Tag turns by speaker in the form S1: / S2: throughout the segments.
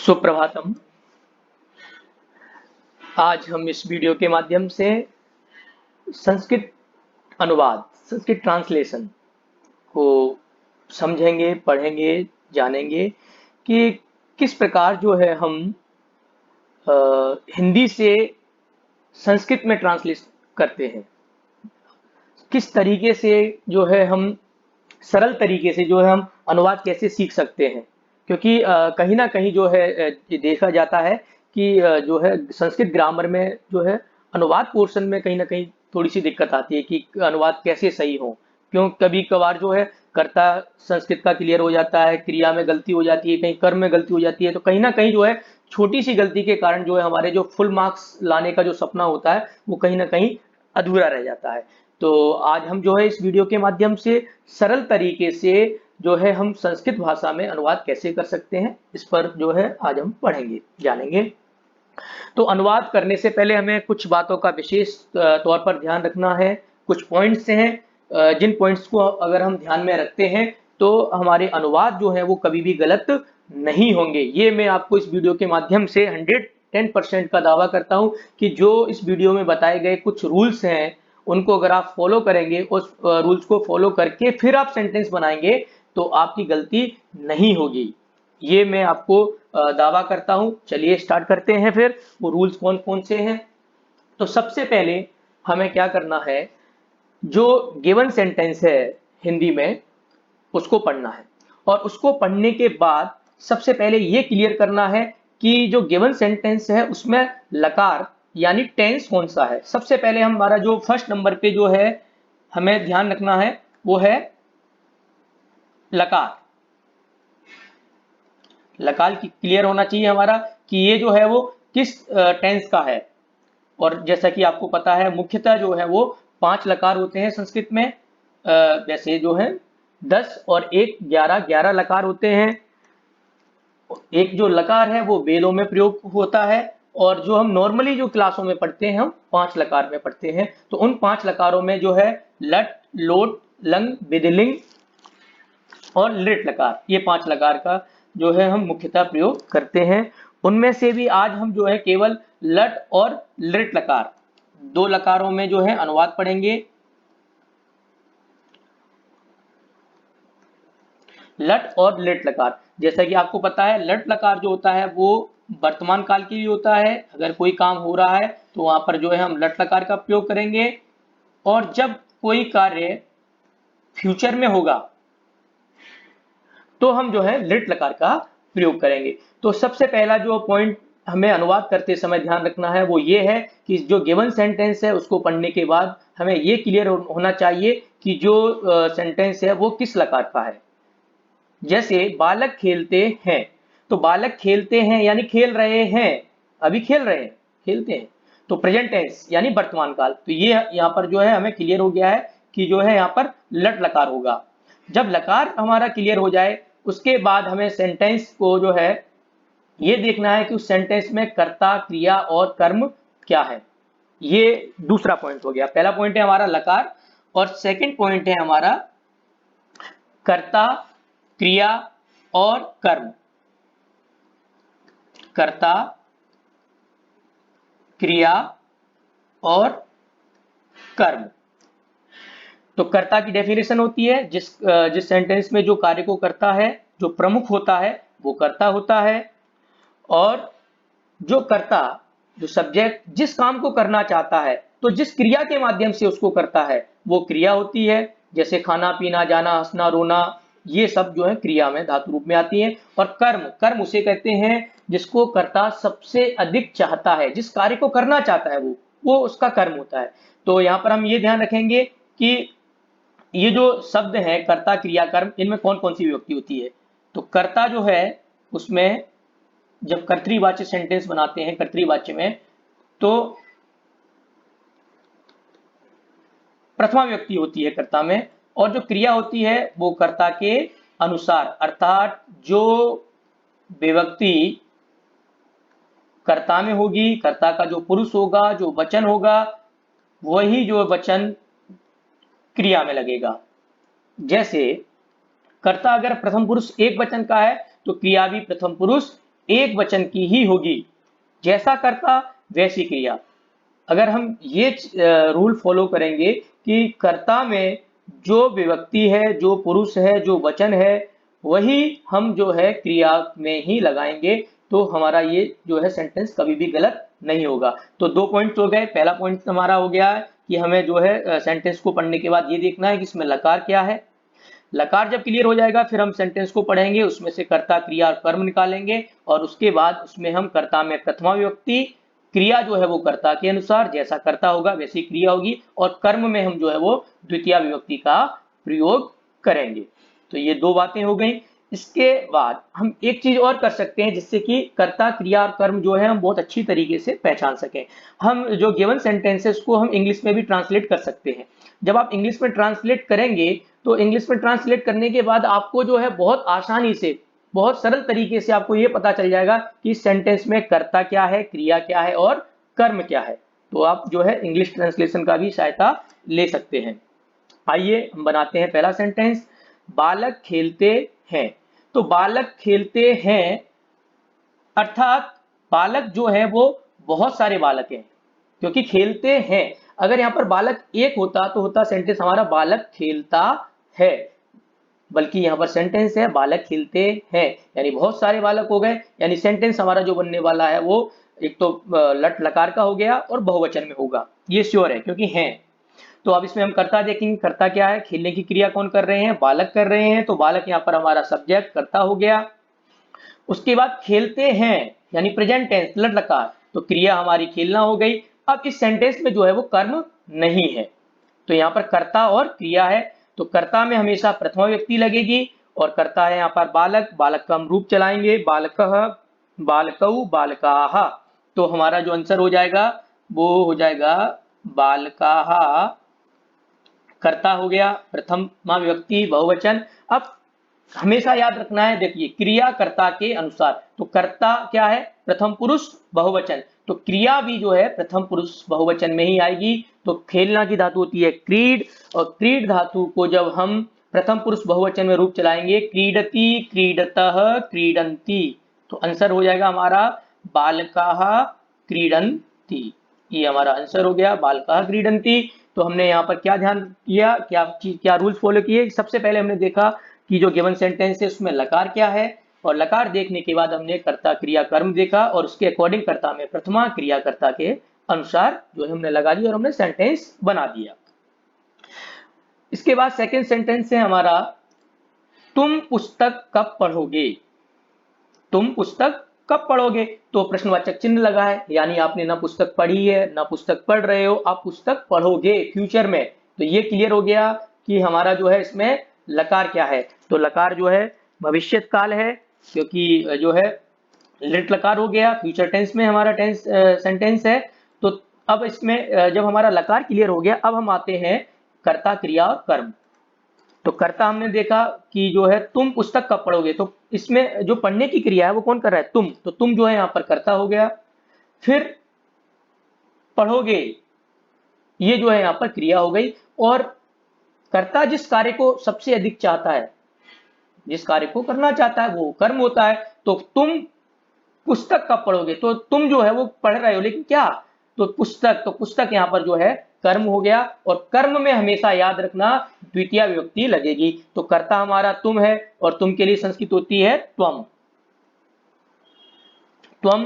S1: सुप्रभातम। आज हम इस वीडियो के माध्यम से संस्कृत अनुवाद, संस्कृत ट्रांसलेशन को समझेंगे, पढ़ेंगे, जानेंगे कि किस प्रकार जो है हम हिंदी से संस्कृत में ट्रांसलेट करते हैं। किस तरीके से जो है हम सरल तरीके से जो है हम अनुवाद कैसे सीख सकते हैं, क्योंकि कहीं ना कहीं जो है ये देखा जाता है कि जो है संस्कृत ग्रामर में जो है अनुवाद पोर्शन में कहीं ना कहीं थोड़ी सी दिक्कत आती है कि अनुवाद कैसे सही हो। क्यों कभी कभार जो है कर्ता संस्कृत का क्लियर हो जाता है, क्रिया में गलती हो जाती है, कहीं कर्म में गलती हो जाती है, तो कहीं ना कहीं जो है छोटी सी गलती के कारण जो है हमारे जो फुल मार्क्स लाने का जो सपना होता है वो कहीं ना कहीं अधूरा रह जाता है। तो आज हम जो है इस वीडियो के माध्यम से सरल तरीके से जो है हम संस्कृत भाषा में अनुवाद कैसे कर सकते हैं, इस पर जो है आज हम पढ़ेंगे, जानेंगे। तो अनुवाद करने से पहले हमें कुछ बातों का विशेष तौर पर ध्यान रखना है। कुछ पॉइंट्स हैं जिन पॉइंट्स को अगर हम ध्यान में रखते हैं तो हमारे अनुवाद जो है वो कभी भी गलत नहीं होंगे। ये मैं आपको इस वीडियो के माध्यम से 110% का दावा करता हूं कि जो इस वीडियो में बताए गए कुछ रूल्स हैं उनको अगर आप फॉलो करेंगे, उस रूल्स को फॉलो करके फिर आप सेंटेंस बनाएंगे तो आपकी गलती नहीं होगी। ये मैं आपको दावा करता हूं। चलिए स्टार्ट करते हैं। फिर वो रूल्स कौन कौन से हैं। तो सबसे पहले हमें क्या करना है, जो गिवन सेंटेंस है हिंदी में उसको पढ़ना है, और उसको पढ़ने के बाद सबसे पहले ये क्लियर करना है कि जो गिवन सेंटेंस है उसमें लकार यानी टेंस कौन सा है। सबसे पहले हमारा जो फर्स्ट नंबर पे जो है हमें ध्यान रखना है वो है लकार। लकार की क्लियर होना चाहिए हमारा कि ये जो है वो किस टेंस का है। और जैसा कि आपको पता है मुख्यतः जो है वो 5 लकार होते हैं संस्कृत में। वैसे जो है 10 और 1 11 लकार होते हैं। एक जो लकार है वो वेदों में प्रयोग होता है, और जो हम नॉर्मली जो क्लासों में पढ़ते हैं हम 5 लकार में पढ़ते हैं। तो उन 5 लकारों में जो है लट, लोट, लंग, विधिलिंग और लिट लकार, ये 5 लकार का जो है हम मुख्यतः प्रयोग करते हैं। उनमें से भी आज हम जो है केवल लट और लिट लकार 2 लकारों में जो है अनुवाद पढ़ेंगे। लट और लिट लकार, जैसा कि आपको पता है लट लकार जो होता है वो वर्तमान काल की भी होता है। अगर कोई काम हो रहा है तो वहां पर जो है हम लट लकार का प्रयोग करेंगे, और जब कोई कार्य फ्यूचर में होगा तो हम जो है लिट लकार का प्रयोग करेंगे। तो सबसे पहला जो पॉइंट हमें अनुवाद करते समय ध्यान रखना है वो ये है कि जो गिवन सेंटेंस है उसको पढ़ने के बाद हमें ये क्लियर होना चाहिए कि जो सेंटेंस है वो किस लकार का है। जैसे बालक खेलते हैं, तो बालक खेलते हैं यानी खेल रहे हैं, अभी खेल रहे हैं, खेलते हैं। तो प्रेजेंट टेंस यानी वर्तमान काल। तो ये यहाँ पर जो है हमें क्लियर हो गया है कि जो है यहाँ पर लट लकार होगा। जब लकार हमारा क्लियर हो जाए उसके बाद हमें सेंटेंस को जो है ये देखना है कि उस सेंटेंस में कर्ता, क्रिया और कर्म क्या है। ये दूसरा पॉइंट हो गया। पहला पॉइंट है हमारा लकार, और सेकंड पॉइंट है हमारा कर्ता, क्रिया और कर्म। कर्ता, क्रिया और कर्म। तो कर्ता की डेफिनेशन होती है जिस सेंटेंस में जो कार्य को करता है, जो प्रमुख होता है वो कर्ता होता है, और जो कर्ता, जो सब्जेक्ट जिस काम को करना चाहता है तो जिस क्रिया के माध्यम से उसको करता है वो क्रिया होती है। जैसे खाना, पीना, जाना, हंसना, रोना, ये सब जो है क्रिया में धातु रूप में आती है। और कर्म, कर्म उसे कहते हैं जिसको कर्ता सबसे अधिक चाहता है, जिस कार्य को करना चाहता है वो उसका कर्म होता है। तो यहाँ पर हम ये ध्यान रखेंगे कि ये जो शब्द है कर्ता, क्रिया, कर्म, इनमें कौन कौन सी विभक्ति होती है। तो कर्ता जो है उसमें जब कर्तृवाच्य सेंटेंस बनाते हैं कर्तृवाच्य में तो प्रथमा विभक्ति होती है कर्ता में, और जो क्रिया होती है वो कर्ता के अनुसार, अर्थात जो विभक्ति कर्ता में होगी, कर्ता का जो पुरुष होगा, जो वचन होगा, वही जो वचन क्रिया में लगेगा। जैसे कर्ता अगर प्रथम पुरुष एक वचन का है तो क्रिया भी प्रथम पुरुष एक वचन की ही होगी, जैसा कर्ता वैसी क्रिया। अगर हम ये रूल फॉलो करेंगे कि कर्ता में जो विभक्ति है, जो पुरुष है, जो वचन है, वही हम जो है क्रिया में ही लगाएंगे, तो हमारा ये जो है सेंटेंस कभी भी गलत नहीं होगा। तो 2 पॉइंट्स हो गए। पहला पॉइंट हमारा हो गया है कि हमें जो है सेंटेंस को पढ़ने के बाद ये देखना है कि इसमें लकार क्या है। लकार जब क्लियर हो जाएगा फिर हम सेंटेंस को पढ़ेंगे, उसमें से कर्ता, क्रिया और कर्म निकालेंगे, और उसके बाद उसमें हम कर्ता में प्रथमा विभक्ति, क्रिया जो है वो कर्ता के अनुसार, जैसा कर्ता होगा वैसी क्रिया होगी, और कर्म में हम जो है वो द्वितीय विभक्ति का प्रयोग करेंगे। तो ये 2 बातें हो गई। इसके बाद हम एक चीज और कर सकते हैं जिससे कि कर्ता, क्रिया और कर्म जो है हम बहुत अच्छी तरीके से पहचान सकें। हम जो गिवन सेंटेंसेस को हम इंग्लिश में भी ट्रांसलेट कर सकते हैं। जब आप इंग्लिश में ट्रांसलेट करेंगे तो इंग्लिश में ट्रांसलेट करने के बाद आपको जो है बहुत आसानी से, बहुत सरल तरीके से आपको ये पता चल जाएगा कि सेंटेंस में कर्ता क्या है, क्रिया क्या है और कर्म क्या है। तो आप जो है इंग्लिश ट्रांसलेशन का भी सहायता ले सकते हैं। आइए हम बनाते हैं पहला सेंटेंस। बालक खेलते हैं। तो बालक खेलते हैं अर्थात बालक जो है वो बहुत सारे बालक हैं, क्योंकि खेलते हैं। अगर यहाँ पर बालक एक होता तो होता सेंटेंस हमारा बालक खेलता है, बल्कि यहाँ पर सेंटेंस है बालक खेलते हैं, यानी बहुत सारे बालक हो गए। यानी सेंटेंस हमारा जो बनने वाला है वो एक तो लट लकार का हो गया और बहुवचन में होगा, ये श्योर है क्योंकि हैं। तो अब इसमें हम कर्ता देखेंगे। कर्ता क्या है? खेलने की क्रिया कौन कर रहे हैं? बालक कर रहे हैं। तो बालक यहाँ पर हमारा सब्जेक्ट कर्ता हो गया। उसके बाद खेलते हैं यानी प्रेजेंट टेंस लट लकार, तो क्रिया हमारी खेलना हो गई। अब इस सेंटेंस में जो है वो कर्म नहीं है, तो यहाँ पर कर्ता और क्रिया है। तो कर्ता में हमेशा प्रथमा व्यक्ति लगेगी और कर्ता है यहाँ पर बालक। बालक का हम रूप चलाएंगे बालकः, बालकौ, बालकाः। तो हमारा जो आंसर हो जाएगा वो हो जाएगा बालकाः। कर्ता हो गया, प्रथमा विभक्ति बहुवचन। अब हमेशा याद रखना है, देखिए क्रिया कर्ता के अनुसार। तो कर्ता क्या है? प्रथम पुरुष बहुवचन, तो क्रिया भी जो है प्रथम पुरुष बहुवचन में ही आएगी। तो खेलना की धातु होती है क्रीड, और क्रीड धातु को जब हम प्रथम पुरुष बहुवचन में रूप चलाएंगे क्रीडति, क्रीडतः, क्रीडन्ति, तो आंसर हो जाएगा हमारा बालकाः क्रीडन्ति। ये हमारा आंसर हो गया बालकाः क्रीडन्ति। तो हमने यहाँ पर क्या ध्यान किया, क्या रूल्स फॉलो किए? सबसे पहले हमने देखा कि जो गिवन सेंटेंस है उसमें लकार क्या है, और लकार देखने के बाद हमने कर्ता, क्रिया, कर्म देखा, और उसके अकॉर्डिंग कर्ता में प्रथमा, क्रिया कर्ता के अनुसार जो है हमने लगा दिया और हमने सेंटेंस बना दिया। इसके बाद सेकंड सेंटेंस है हमारा तुम पुस्तक कब पढ़ोगे। तुम पुस्तक कब पढ़ोगे? तो प्रश्नवाचक चिन्ह लगा है, यानी आपने ना पुस्तक पढ़ी है ना पुस्तक पढ़ रहे हो, आप पुस्तक पढ़ोगे फ्यूचर में। तो ये क्लियर हो गया कि हमारा जो है इसमें लकार क्या है। तो लकार जो है भविष्यत काल है, क्योंकि जो है लिट लकार हो गया, फ्यूचर टेंस में हमारा सेंटेंस है। तो अब इसमें जब हमारा लकार क्लियर हो गया, अब हम आते हैं कर्ता, क्रिया और कर्म। तो कर्ता हमने देखा कि जो है तुम पुस्तक कब पढ़ोगे, तो इसमें जो पढ़ने की क्रिया है वो कौन कर रहा है? तुम। तो तुम जो है यहाँ पर कर्ता हो गया। फिर पढ़ोगे, ये जो है यहाँ पर क्रिया हो गई। और कर्ता जिस कार्य को सबसे अधिक चाहता है, जिस कार्य को करना चाहता है वो कर्म होता है। तो तुम पुस्तक कब पढ़ोगे, तो तुम जो है वो पढ़ रहे हो, लेकिन क्या? तो पुस्तक यहाँ पर जो है कर्म हो गया। और कर्म में हमेशा याद रखना द्वितीय विभक्ति लगेगी। तो कर्ता हमारा तुम है, और तुम के लिए संस्कृत होती है त्वम। त्वम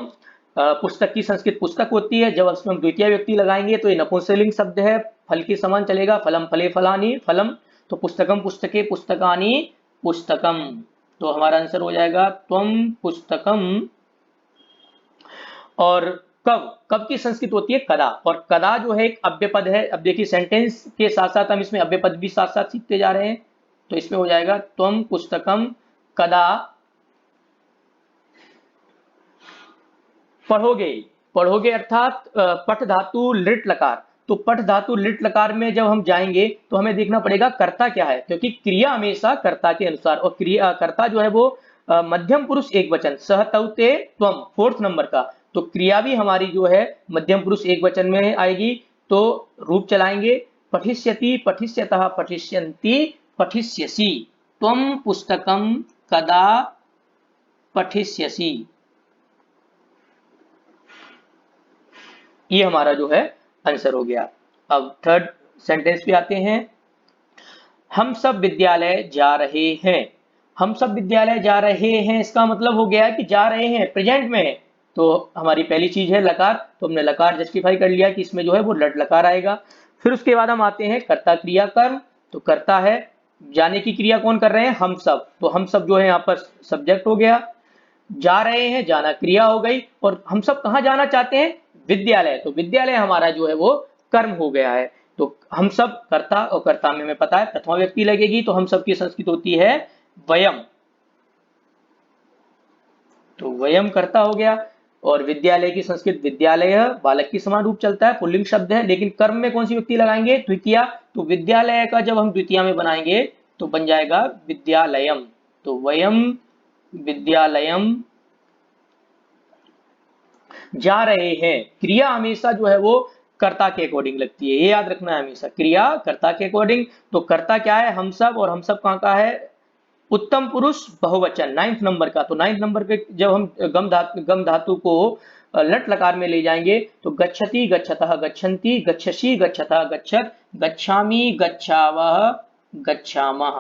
S1: पुस्तक की संस्कृत पुस्तक होती है। जब उसमें हम द्वितीय व्यक्ति लगाएंगे तो ये नपुंसकलिंग शब्द है, फल के समान चलेगा, फलम फले फलानी फलम। तो पुस्तकम पुस्तके, पुस्तकानी पुस्तकम। तो हमारा आंसर हो जाएगा त्वम पुस्तकम। और कब की संस्कृत होती है कदा, और कदा जो है एक अव्यपद है। अब देखिए सेंटेंस के साथ साथ हम इसमें अव्यपद भी साथ साथ सीखते जा रहे हैं। तो इसमें हो जाएगा त्वम पुस्तकम कदा पढ़ोगे। पढ़ोगे अर्थात पठ धातु लिट लकार। तो पठ धातु लिट लकार में जब हम जाएंगे तो हमें देखना पड़ेगा कर्ता क्या है, क्योंकि क्रिया हमेशा कर्ता के अनुसार, और क्रिया कर्ता जो है वो मध्यम पुरुष एक वचन, सह तौ ते त्वम, 4th नंबर का। तो क्रिया भी हमारी जो है मध्यम पुरुष एक वचन में आएगी। तो रूप चलाएंगे पठिष्यति, पठिष्यतः, पठिष्यन्ति, पठिष्यसि। त्वम पुस्तकम कदा पठिष्यसि। ये हमारा जो है आंसर हो गया। अब थर्ड सेंटेंस पे आते हैं। हम सब विद्यालय जा रहे हैं। हम सब विद्यालय जा रहे हैं, इसका मतलब हो गया कि जा रहे हैं, प्रेजेंट में है। तो हमारी पहली चीज है लकार, तो हमने लकार जस्टिफाई कर लिया कि इसमें जो है वो लट लकार आएगा। फिर उसके बाद हम आते हैं कर्ता क्रिया कर्म। तो कर्ता है, जाने की क्रिया कौन कर रहे हैं, हम सब, तो हम सब जो है यहाँ पर सब्जेक्ट हो गया। जा रहे हैं, जाना क्रिया हो गई, और हम सब कहाँ जाना चाहते हैं, विद्यालय, तो विद्यालय हमारा जो है वो कर्म हो गया है। तो हम सब कर्ता, और कर्ता में हमें पता है प्रथमा व्यक्ति लगेगी, तो हम सब की संस्कृत होती है वयम, तो वयम कर्ता हो गया। और विद्यालय की संस्कृत विद्यालय, बालक की समान रूप चलता है, पुल्लिंग शब्द है, लेकिन कर्म में कौन सी व्यक्ति लगाएंगे, द्वितीया, तो विद्यालय का जब हम द्वितीया में बनाएंगे तो बन जाएगा विद्यालयम। तो वयम विद्यालयम जा रहे हैं, क्रिया हमेशा जो है वो कर्ता के अकॉर्डिंग लगती है, ये याद रखना है हमेशा, क्रिया कर्ता के अकॉर्डिंग। तो कर्ता क्या है, हम सब, और हम सब कहाँ का है, उत्तम पुरुष बहुवचन 9th नंबर का। तो 9th नंबर पे जब हम गम धातु को लट लकार में ले जाएंगे तो गच्छति गच्छतः गच्छन्ति गच्छसि गच्छतः गच्छत गच्छामि गच्छावः गच्छामः।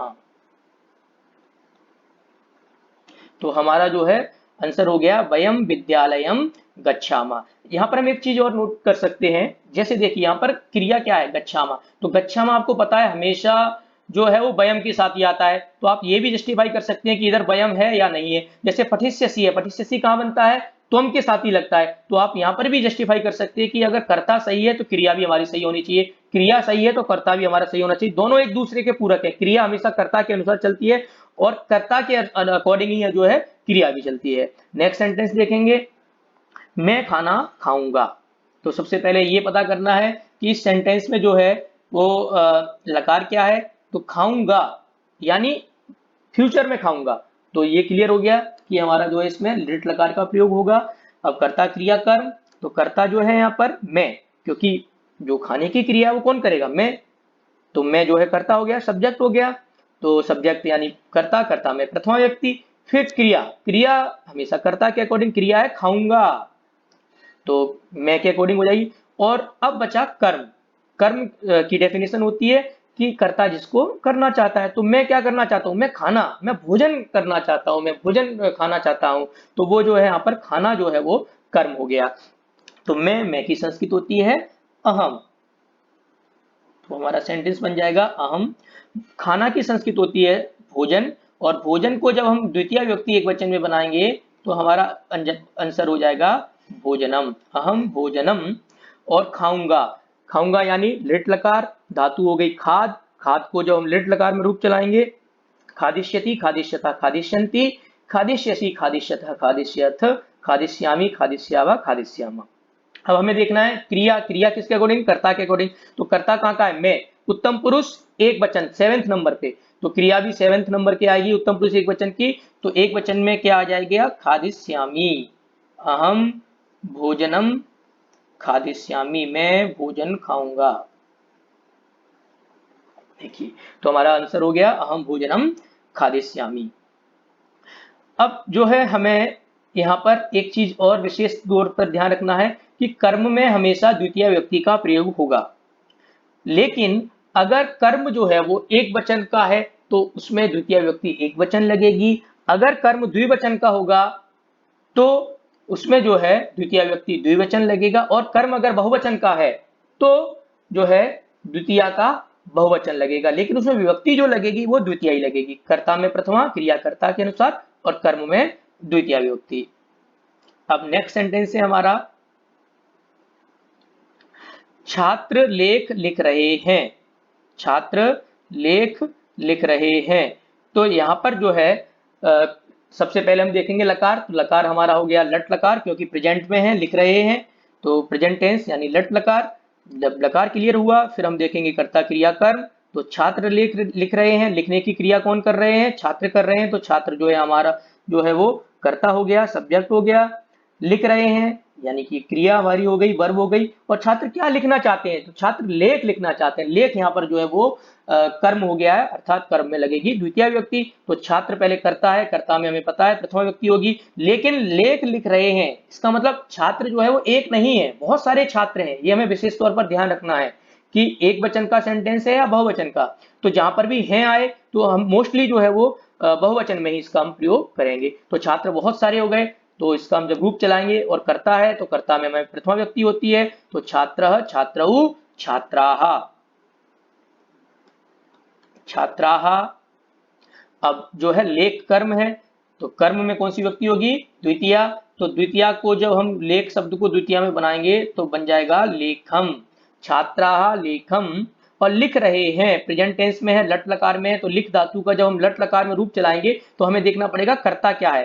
S1: तो हमारा जो है आंसर हो गया वयम विद्यालयम गच्छामा। यहाँ पर हम एक चीज और नोट कर सकते हैं, जैसे देखिए यहाँ पर क्रिया क्या है, गच्छामा, तो गच्छामा आपको पता है हमेशा जो है वो वयम के साथ ही आता है। तो आप ये भी जस्टिफाई कर सकते हैं कि इधर वयम है या नहीं है। जैसे पठिष्यसि है, पठिष्यसि कहाँ बनता है, त्वम के साथ ही लगता है। तो आप यहाँ पर भी जस्टिफाई कर सकते हैं कि अगर कर्ता सही है तो क्रिया भी हमारी सही होनी चाहिए, क्रिया सही है तो कर्ता भी हमारा सही होना चाहिए, दोनों एक दूसरे के पूरक है। क्रिया हमेशा कर्ता के अनुसार चलती है और कर्ता के अकॉर्डिंग ही जो है क्रिया भी चलती है। नेक्स्ट सेंटेंस देखेंगे, मैं खाना खाऊंगा। तो सबसे पहले ये पता करना है कि इस सेंटेंस में जो है वो लकार क्या है, तो खाऊंगा यानी फ्यूचर में खाऊंगा। तो ये क्लियर हो गया कि हमारा जो है इसमें लिट लकार का प्रयोग होगा। अब कर्ता क्रिया कर्म, तो कर्ता जो है यहाँ पर मैं, क्योंकि जो खाने की क्रिया वो कौन करेगा, मैं, तो मैं जो है कर्ता हो गया, सब्जेक्ट हो गया। तो सब्जेक्ट यानी कर्ता, कर्ता में प्रथमा व्यक्ति। फिर क्रिया, क्रिया हमेशा कर्ता के अकॉर्डिंग क्रिया है खाऊंगा, तो मैं के अकॉर्डिंग हो जाएगी। और अब बचा कर्म, कर्म की डेफिनेशन होती है कि कर्ता जिसको करना चाहता है। तो मैं क्या करना चाहता हूँ, मैं खाना, मैं भोजन करना चाहता हूँ, मैं भोजन खाना चाहता हूँ, तो वो जो है यहाँ पर खाना जो है वो कर्म हो गया। तो मैं की संस्कृत होती है अहम, तो हमारा सेंटेंस बन जाएगा अहम। खाना की संस्कृत होती है भोजन, और भोजन को जब हम द्वितीय व्यक्ति एक वचन में बनाएंगे तो हमारा आंसर हो जाएगा भोजनम, अहम भोजनम। और खाऊंगा, खाऊंगा यानी लिट लकार, धातु हो गई खाद, खाद को जब हम लिट लकार में रूप चलाएंगे, खादिष्यति खादिष्यता खादिष्यन्ति खादिष्यसि खादिष्यतः खादिष्यथ खादिष्यामि खादिष्यावा खादिष्यामा। अब हमें देखना है क्रिया, क्रिया किसके अकॉर्डिंग, कर्ता के अकॉर्डिंग। तो कर्ता कहाँ का है, मैं, उत्तम पुरुष एक वचन 7th नंबर पे, तो क्रिया भी 7th नंबर के आएगी उत्तम पुरुष एक वचन की। तो एक वचन में क्या आ जाएगा, खादिष्यामि, अहम भोजनम खादिष्यामि, मैं भोजन खाऊंगा। देखिए तो हमारा आंसर हो गया अहम भोजनम खादिष्यामि। अब जो है हमें यहाँ पर एक चीज और विशेष तौर पर ध्यान रखना है कि कर्म में हमेशा द्वितीय व्यक्ति का प्रयोग होगा, लेकिन अगर कर्म जो है वो एक वचन का है तो उसमें द्वितीय व्यक्ति एक वचन लगेगी। अगर कर्म द्विवचन का होगा तो उसमें जो है द्वितीय व्यक्ति द्विवचन लगेगा, और कर्म अगर बहुवचन का है तो जो है द्वितीय का बहुवचन लगेगा, लेकिन उसमें विभक्ति जो लगेगी वो द्वितीय ही लगेगी। कर्ता में प्रथमा, क्रियाकर्ता के अनुसार, और कर्म में द्वितीय विभक्ति। अब नेक्स्ट सेंटेंस है हमारा, छात्र लेख लिख रहे हैं, छात्र लेख लिख रहे हैं। तो यहाँ पर जो है सबसे पहले हम देखेंगे लकार, तो लकार हमारा हो गया लट लकार, क्योंकि प्रेजेंट में है, लिख रहे हैं, तो प्रेजेंट टेंस यानी लट लकार। जब लकार क्लियर हुआ फिर हम देखेंगे कर्ता क्रिया कर्म। तो छात्र लेख लिख रहे हैं, लिखने की क्रिया कौन कर रहे हैं, छात्र कर रहे हैं, तो छात्र जो है हमारा जो है वो कर्ता हो गया, सब्जेक्ट हो गया। लिख रहे हैं, यानी कि क्रिया हमारी हो गई, वर्ब हो गई, और छात्र क्या लिखना चाहते हैं, तो छात्र लेख लिखना चाहते हैं। लेख यहाँ पर जो है वो कर्म हो गया है, अर्थात कर्म में लगेगी द्वितीय व्यक्ति। तो छात्र पहले करता है, कर्ता में हमें पता है प्रथमा व्यक्ति होगी, लेकिन लेख लिख रहे हैं, इसका मतलब छात्र जो है वो एक नहीं है, बहुत सारे छात्र हैं। ये हमें विशेष तौर पर ध्यान रखना है कि एक वचन का सेंटेंस है या बहुवचन का। तो जहां पर भी हैं आए तो हम मोस्टली जो है वो बहुवचन में ही इसका हम प्रयोग करेंगे। तो छात्र बहुत सारे हो गए, तो इसका हम जब रूप चलाएंगे और कर्ता है तो कर्ता में हमें प्रथमा व्यक्ति होती है, तो छात्रः, छात्रौ, छात्राः, छात्राः। अब जो है लेख कर्म है, तो कर्म में कौन सी व्यक्ति होगी, द्वितीया। तो द्वितीया को जब हम लेख शब्द को द्वितीया में बनाएंगे तो बन जाएगा लेखम, छात्राः लेखम। और लिख रहे हैं प्रेजेंट टेंस में है, लट लकार में है, तो लिख धातु का जब हम लट लकार में रूप चलाएंगे तो हमें देखना पड़ेगा कर्ता क्या है,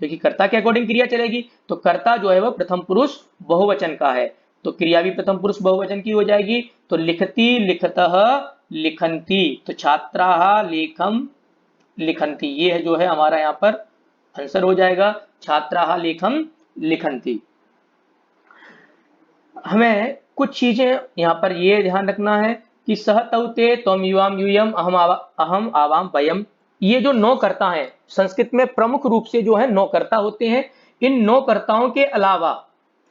S1: क्योंकि कर्ता के अकॉर्डिंग क्रिया चलेगी। तो कर्ता जो है वह प्रथम पुरुष बहुवचन का है, तो क्रिया भी प्रथम पुरुष बहुवचन की हो जाएगी। तो लिखती, लिखतः, लिखन्ति, तो छात्राः लेखम लिखन्ति, ये जो है हमारा यहाँ पर आंसर हो जाएगा, छात्राः लेखम लिखन्ति। हमें कुछ चीजें यहाँ पर ये ध्यान रखना है कि सह तौ ते त्वम युवाम यूयम अहम आवाम वयम, ये जो नौ कर्ता हैं संस्कृत में प्रमुख रूप से जो है नौ कर्ता होते हैं। इन नौ कर्ताओं के अलावा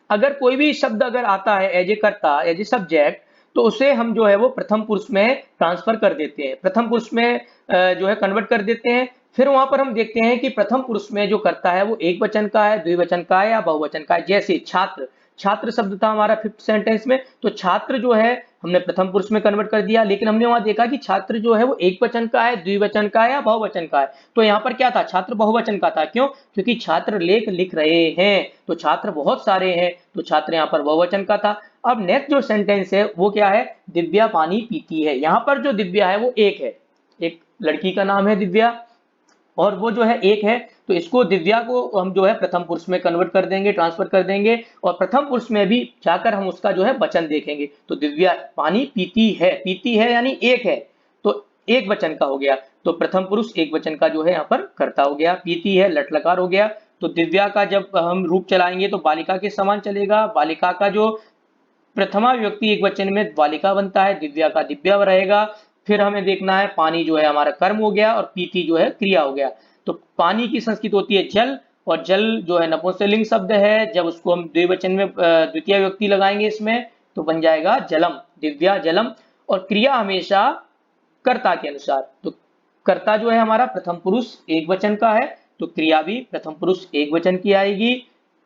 S1: अगर कोई भी शब्द अगर आता है एज ए कर्ता, एज ए सब्जेक्ट, तो उसे हम जो है वो प्रथम पुरुष में ट्रांसफर कर देते हैं, प्रथम पुरुष में जो है कन्वर्ट कर देते हैं। फिर वहां पर हम देखते हैं कि प्रथम पुरुष में जो कर्ता है वो एक वचन का है, द्विवचन का है या बहुवचन का है। जैसे छात्र, छात्र शब्द था हमारा फिफ्थ सेंटेंस में, तो छात्र जो है हमने प्रथम पुरुष में कन्वर्ट कर दिया, लेकिन हमने वहां देखा कि छात्र जो है वो एक वचन का है, द्विवचन का है या बहुवचन का है। तो यहाँ पर क्या था, छात्र बहुवचन का था। क्यों, क्योंकि छात्र लेख लिख रहे हैं, तो छात्र बहुत सारे हैं, तो छात्र यहाँ पर बहुवचन का था। अब नेक्स्ट जो सेंटेंस है वो क्या है, दिव्या पानी पीती है। यहाँ पर जो दिव्या है वो एक है, एक लड़की का नाम है दिव्या, और वो जो है एक है, तो इसको दिव्या को हम जो है प्रथम पुरुष में कन्वर्ट कर देंगे, ट्रांसफर कर देंगे, और प्रथम पुरुष में भी जाकर हम उसका जो है वचन देखेंगे। तो दिव्या पानी पीती है यानी एक है, तो एक वचन का हो गया, तो प्रथम पुरुष एक वचन का जो है यहाँ पर कर्ता हो गया, पीती है लट लकार हो गया। तो दिव्या का जब हम रूप चलाएंगे तो बालिका के समान चलेगा, बालिका का जो प्रथमा व्यक्ति एक वचन में बालिका बनता है, दिव्या का दिव्या रहेगा। फिर हमें देखना है पानी जो है हमारा कर्म हो गया और पीती जो है क्रिया हो गया। तो पानी की संस्कृत होती है जल, और जल जो है नपुंसकलिंग शब्द है, जब उसको हम द्विवचन में द्वितीय व्यक्ति लगाएंगे इसमें तो बन जाएगा जलम, दिव्या जलम। और क्रिया हमेशा कर्ता के अनुसार, तो कर्ता जो है हमारा प्रथम पुरुष एक वचन का है, तो क्रिया भी प्रथम पुरुष एक वचन की आएगी।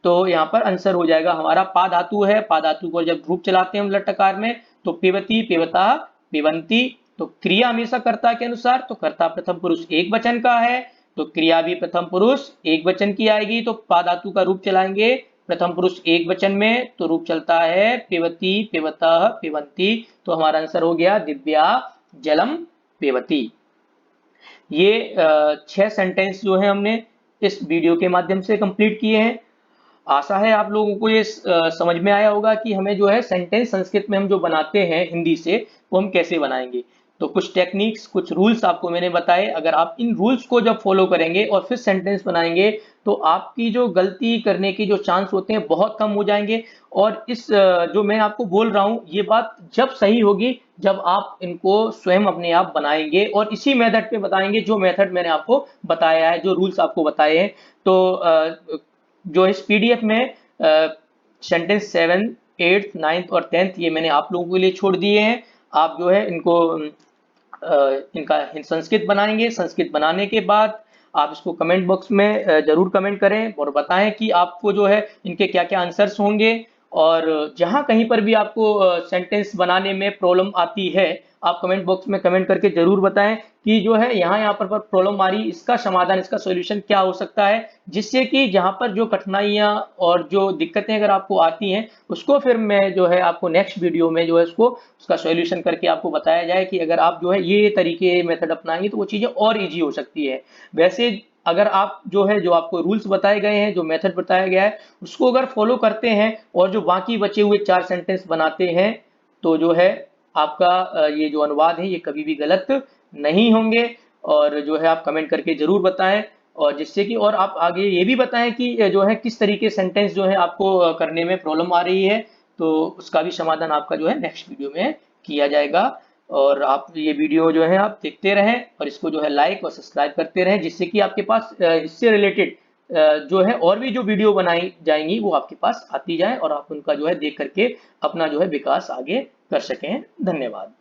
S1: तो यहाँ पर आंसर हो जाएगा हमारा पा धातु है, पा धातु को जब रूप चलाते हैं हम लटकार में तो पिबती, पिबता, पिबंती। तो क्रिया हमेशा कर्ता के अनुसार, तो कर्ता प्रथम पुरुष एक वचन का है, तो क्रिया भी प्रथम पुरुष एक वचन की आएगी। तो पा धातु का रूप चलाएंगे प्रथम पुरुष एक वचन में, तो रूप चलता है पिबती, पिबतः, पिबंती। तो हमारा आंसर हो गया दिव्या जलम पिबती। ये 6 सेंटेंस जो है हमने इस वीडियो के माध्यम से कंप्लीट किए हैं। आशा है आप लोगों को ये समझ में आया होगा कि हमें जो है सेंटेंस संस्कृत में हम जो बनाते हैं हिंदी से वो हम कैसे बनाएंगे। तो कुछ टेक्निक्स, कुछ रूल्स आपको मैंने बताए, अगर आप इन रूल्स को जब फॉलो करेंगे और फिर सेंटेंस बनाएंगे तो आपकी जो गलती करने की जो चांस होते हैं बहुत कम हो जाएंगे। और इस जो मैं आपको बोल रहा हूँ ये बात जब सही होगी जब आप इनको स्वयं अपने आप बनाएंगे और इसी मेथड पे बताएंगे जो मेथड मैंने आपको बताया है, जो रूल्स आपको बताए हैं। तो जो इस पीडीएफ में सेंटेंस 7, 8, 9 और 10 ये मैंने आप लोगों के लिए छोड़ दिए हैं। आप जो है इनको इनका संस्कृत बनाएंगे। संस्कृत बनाने के बाद आप इसको कमेंट बॉक्स में जरूर कमेंट करें और बताएं कि आपको जो है इनके क्या क्या आंसर्स होंगे। और जहां कहीं पर भी आपको सेंटेंस बनाने में प्रॉब्लम आती है आप कमेंट बॉक्स में कमेंट करके जरूर बताएं कि जो है यहाँ पर प्रॉब्लम आ रही, इसका समाधान, इसका सॉल्यूशन क्या हो सकता है, जिससे कि जहां पर जो कठिनाइयां और जो दिक्कतें अगर आपको आती हैं उसको फिर मैं जो है आपको नेक्स्ट वीडियो में जो है उसका सॉल्यूशन करके आपको बताया जाए कि अगर आप जो है ये तरीके मेथड अपनाएंगे तो वो चीजें और ईजी हो सकती है। वैसे अगर आप जो है जो आपको रूल्स बताए गए हैं, जो मेथड बताया गया है उसको अगर फॉलो करते हैं और जो बाकी बचे हुए 4 सेंटेंस बनाते हैं तो जो है आपका ये जो अनुवाद है ये कभी भी गलत नहीं होंगे। और जो है आप कमेंट करके जरूर बताएं। और जिससे कि और आप आगे ये भी बताएं कि जो है किस तरीके सेंटेंस जो है आपको करने में प्रॉब्लम आ रही है, तो उसका भी समाधान आपका जो है नेक्स्ट वीडियो में किया जाएगा। और आप ये वीडियो जो है आप देखते रहें और इसको जो है लाइक और सब्सक्राइब करते रहें, जिससे कि आपके पास इससे रिलेटेड जो है और भी जो वीडियो बनाई जाएंगी वो आपके पास आती जाए और आप उनका जो है देख करके अपना जो है विकास आगे कर सकें। धन्यवाद।